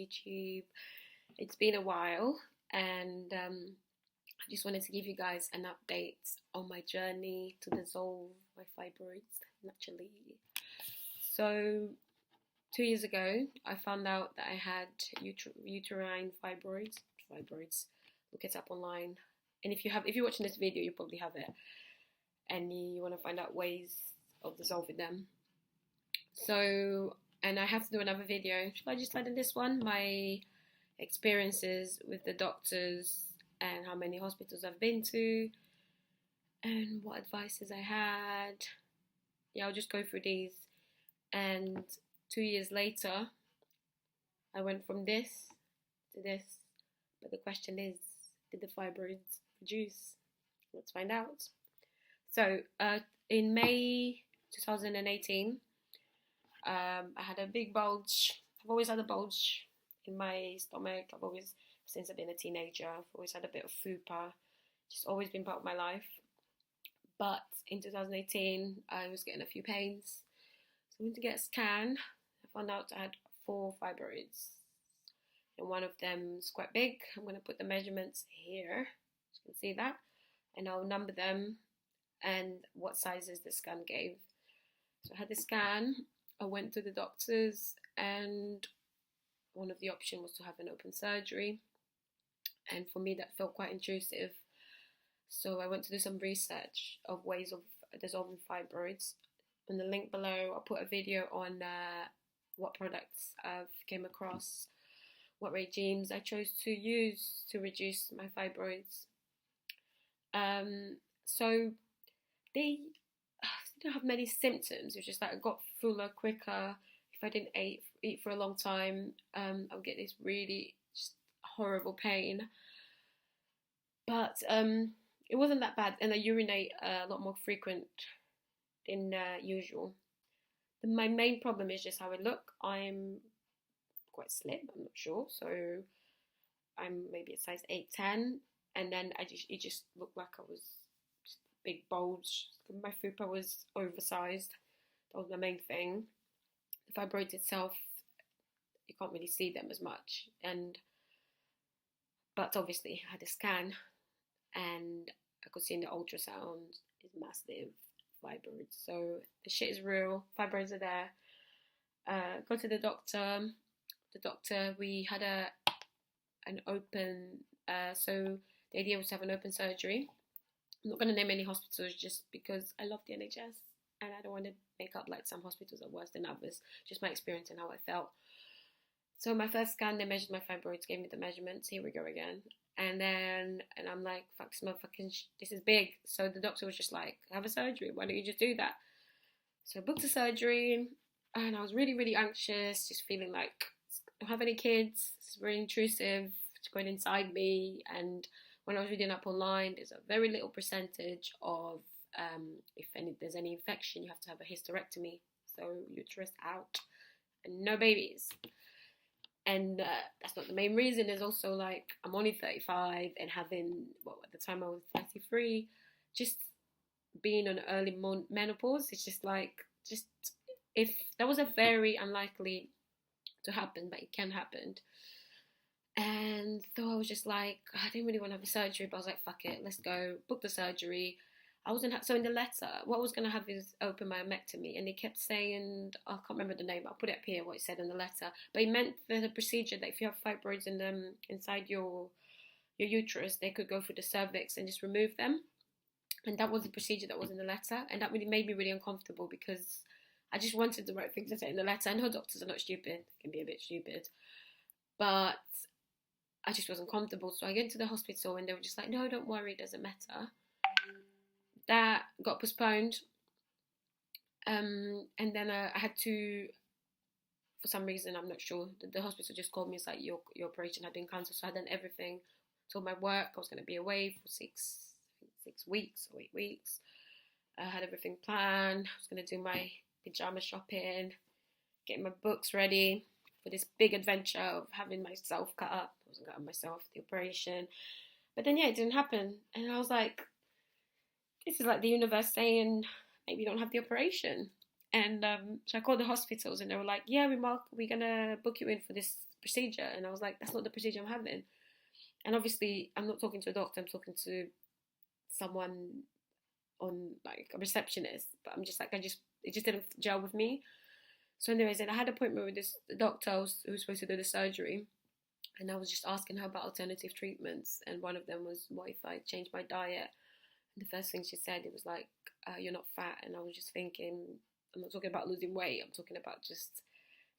YouTube. It's been a while, and I just wanted to give you guys an update on my journey to dissolve my fibroids naturally. So, 2 years ago, I found out that I had uterine fibroids. Fibroids. Look it up online. And if you're watching this video, you probably have it, and you want to find out ways of dissolving them. So, and I have to do another video. Should I just add in this one my experiences with the doctors and how many hospitals I've been to and what advices I had? Yeah, I'll just go through these. And 2 years later, I went from this to this. But the question is, did the fibroids reduce? Let's find out. So, in May 2018, I had a big bulge. I've always had a bulge in my stomach. Since I've been a teenager, I've always had a bit of fupa. Just always been part of my life. But in 2018, I was getting a few pains. So I went to get a scan. I found out I had 4 fibroids. And one of them is quite big. I'm going to put the measurements here. You can see that. And I'll number them and what sizes the scan gave. So I had the scan. I went to the doctors, and one of the options was to have an open surgery. And for me, that felt quite intrusive. So I went to do some research of ways of dissolving fibroids. In the link below, I'll put a video on what products I've came across, what regimes I chose to use to reduce my fibroids. So they didn't have many symptoms. It was just like I got fuller quicker. If I didn't eat for a long time, I would get this really just horrible pain. But it wasn't that bad, and I urinate a lot more frequent than usual. My main problem is just how I look. I'm quite slim, I'm not sure, so I'm maybe a size 8-10, and then it just looked like I was just a big bulge. My fupa was oversized. That was my main thing. The fibroids itself, you can't really see them as much, but obviously I had a scan, and I could see in the ultrasound it's massive fibroids. So the shit is real. Fibroids are there. Go to the doctor. We had an open. So the idea was to have an open surgery. I'm not going to name any hospitals just because I love the NHS and I don't want to make up like some hospitals are worse than others. Just my experience and how I felt. So my first scan, they measured my fibroids, gave me the measurements. Here we go again. And I'm like, fuck, this is big. So the doctor was just like, have a surgery. Why don't you just do that? So I booked a surgery, and I was really, really anxious, just feeling like I don't have any kids. It's very intrusive. It's going inside me. And when I was reading up online, there's a very little percentage of if there's any infection, you have to have a hysterectomy. So uterus out and no babies. And that's not the main reason. There's also like, I'm only 35 and having, at the time I was 33, just being on early menopause. It's just if that was a very unlikely to happen, but it can happen. And so I was just like, I didn't really want to have a surgery, but I was like, fuck it, let's go. Book the surgery. So in the letter, what I was going to have is open myomectomy, and they kept saying, I can't remember the name, I'll put it up here, what it said in the letter, but it meant the procedure that if you have fibroids inside your uterus, they could go through the cervix and just remove them, and that was the procedure that was in the letter, and that really made me really uncomfortable because I just wanted the right thing to say in the letter. I know doctors are not stupid, they can be a bit stupid, but I just wasn't comfortable, so I went to the hospital and they were just like, no, don't worry, it doesn't matter. That got postponed, and then I had to, for some reason, I'm not sure, the hospital just called me. It's like, your operation had been cancelled. So I had done everything. Told my work I was going to be away for 6 weeks or 8 weeks. I had everything planned. I was going to do my pyjama shopping, getting my books ready for this big adventure of having myself cut up. I wasn't cutting myself, the operation. But then, it didn't happen. And I was like, this is like the universe saying, maybe you don't have the operation. And so I called the hospitals, and they were like, yeah, we're going to book you in for this procedure. And I was like, that's not the procedure I'm having. And obviously, I'm not talking to a doctor, I'm talking to someone on like a receptionist. But I'm just like, it just didn't gel with me. So anyways, then I had an appointment with this doctor who was supposed to do the surgery. And I was just asking her about alternative treatments. And one of them was, what if I change my diet? And the first thing she said, it was like, you're not fat. And I was just thinking, I'm not talking about losing weight. I'm talking about just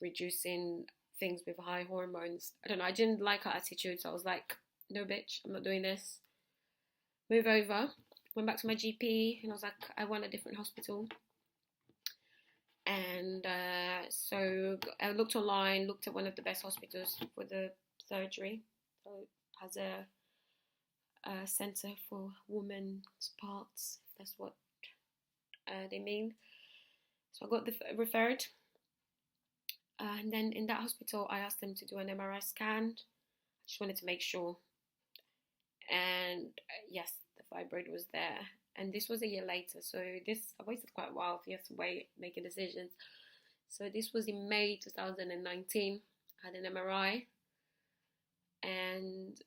reducing things with high hormones. I don't know. I didn't like her attitude. So I was like, no, bitch, I'm not doing this. Move over. Went back to my GP, and I was like, I want a different hospital. And so I looked online, looked at one of the best hospitals for the surgery. So it has a centre for women's parts, if that's what they mean. So I got referred. And then in that hospital, I asked them to do an MRI scan. I just wanted to make sure. And yes, the fibroid was there. And this was a year later. So I waited quite a while. You have to wait, making decisions. So this was in May 2019. I had an MRI. And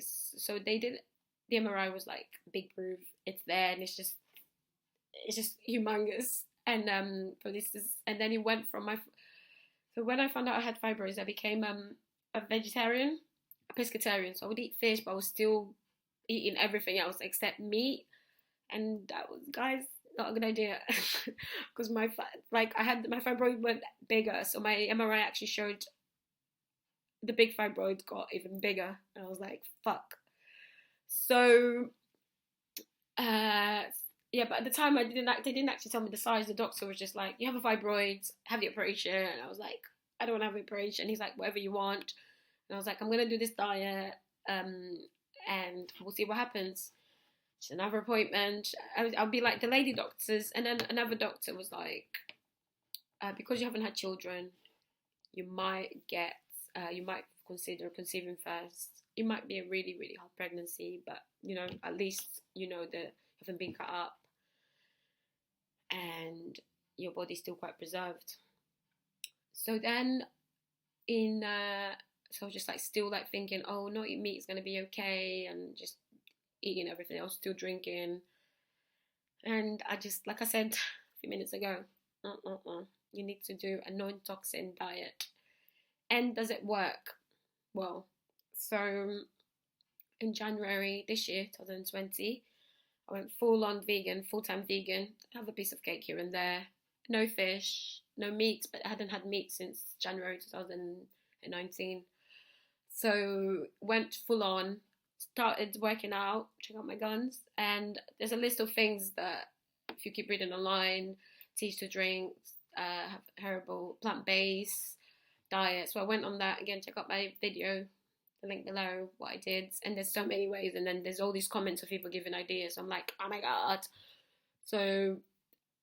so they did, the MRI was like, big proof, it's there, and it's just humongous. And and then it went from so when I found out I had fibroids, I became a vegetarian, a pescatarian. So I would eat fish, but I was still eating everything else except meat. And that was, guys, not a good idea, because my fibroid went bigger. So my MRI actually showed the big fibroid got even bigger, and I was like, fuck. So yeah, but at the time they didn't actually tell me the size. The doctor was just like, you have a fibroid, have the operation. And I was like, I don't want to have the operation. He's like, whatever you want. And I was like, I'm gonna do this diet, and we'll see what happens. Just another appointment. I'll be like the lady doctors, and then another doctor was like, because you haven't had children, you might consider conceiving first. It might be a really, really hard pregnancy, but at least you know that you haven't been cut up and your body's still quite preserved. So then so just like still like thinking, oh, not eating meat is gonna be okay, and just eating everything else, still drinking. And I just, like I said a few minutes ago, you need to do a non-toxin diet. And does it work? Well, so in January this year, 2020, I went full-on vegan, full-time vegan. I have a piece of cake here and there. No fish, no meat, but I hadn't had meat since January 2019. So went full-on, started working out, check out my guns. And there's a list of things that, if you keep reading online, teach to drink, have herbal, plant-based diet. So I went on that again, check out my video, the link below, what I did. And there's so many ways, and then there's all these comments of people giving ideas. So I'm like, oh my god. So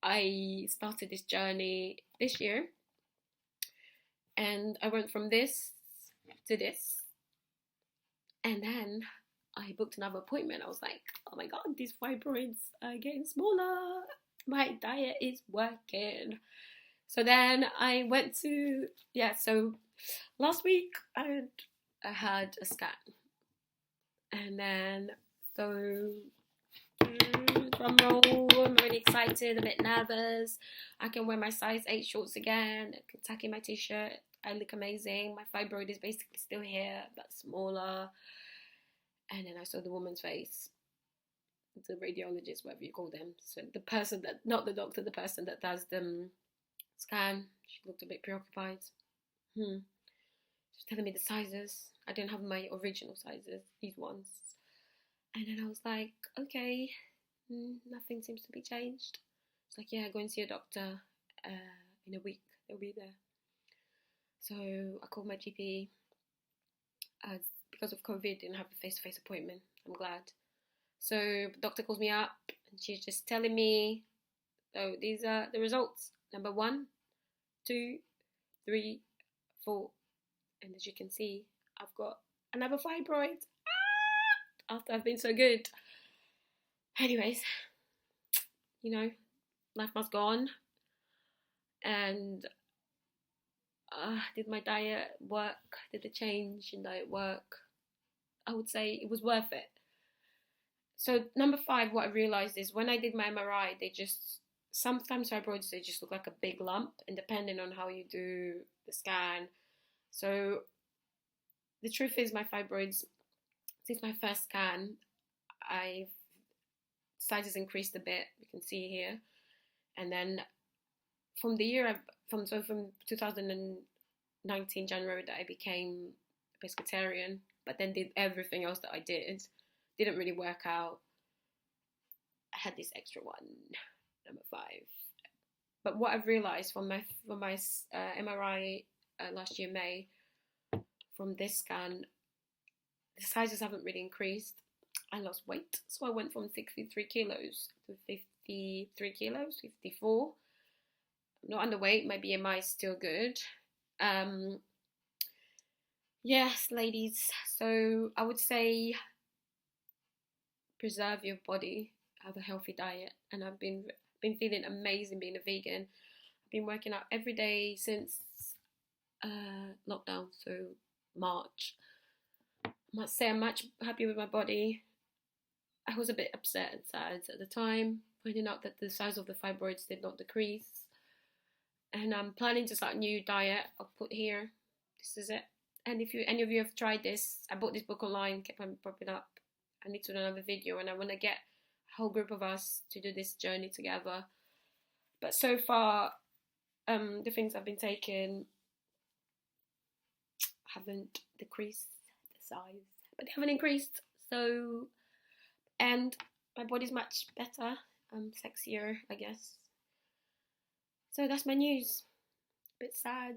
I started this journey this year, and I went from this to this, and then I booked another appointment. I was like, oh my god, these fibroids are getting smaller, my diet is working. So then I went to, so last week I had a scan. And then, so, drum roll, I'm really excited, a bit nervous. I can wear my size 8 shorts again. I can tuck in my t-shirt. I look amazing. My fibroid is basically still here, but smaller. And then I saw the woman's face, the radiologist, whatever you call them. So the person that, not the doctor, the person that does the scan, she looked a bit preoccupied. She was telling me the sizes. I didn't have my original sizes, these ones. And then I was like, okay, nothing seems to be changed. It's like, yeah, go and see a doctor in a week. They'll be there. So I called my GP. Because of COVID, didn't have a face-to-face appointment. I'm glad. So the doctor calls me up, and she's just telling me, so these are the results. Number 1, 2, 3, 4. And as you can see, I've got another fibroid. After I've been so good. Anyways, life must go on. and did my diet work? Did the change in diet work? I would say it was worth it. So number 5, what I realized is when I did my MRI, sometimes fibroids, they just look like a big lump, and depending on how you do the scan. So the truth is, my fibroids, since my first scan, size has increased a bit. You can see here, and then from 2019 January that I became pescatarian, but then did everything else that I didn't really work out. I had this extra one, number 5. But what I've realized from my MRI last year May, from this scan, the sizes haven't really increased. I lost weight, so I went from 63 kilos to 53 kilos, 54. I'm not underweight. My BMI is still good. Yes, ladies. So I would say preserve your body, have a healthy diet, and I've been feeling amazing being a vegan. I've been working out every day since lockdown, so March. I must say I'm much happier with my body. I was a bit upset and sad at the time, finding out that the size of the fibroids did not decrease. And I'm planning to start a new diet. I'll put here. This is it. And if any of you have tried this, I bought this book online, kept on popping up. I need to do another video, and I want to get a whole group of us to do this journey together. But so far, the things I've been taking haven't decreased the size, but they haven't increased. So, and my body's much better, sexier, I guess. So that's my news. A bit sad,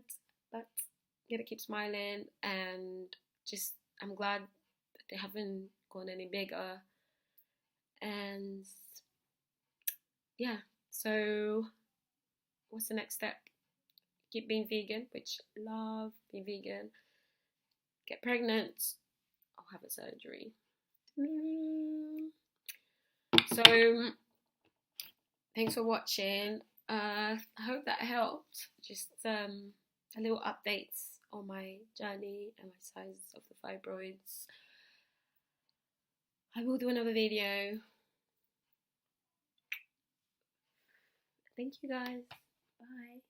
but gotta keep smiling, and just I'm glad that they haven't gone any bigger. And yeah, so what's the next step? Keep being vegan, which I love being vegan. Get pregnant. I'll have a surgery. So thanks for watching. I hope that helped. Just a little updates on my journey and my size of the fibroids. I will do another video. Thank you guys. Bye.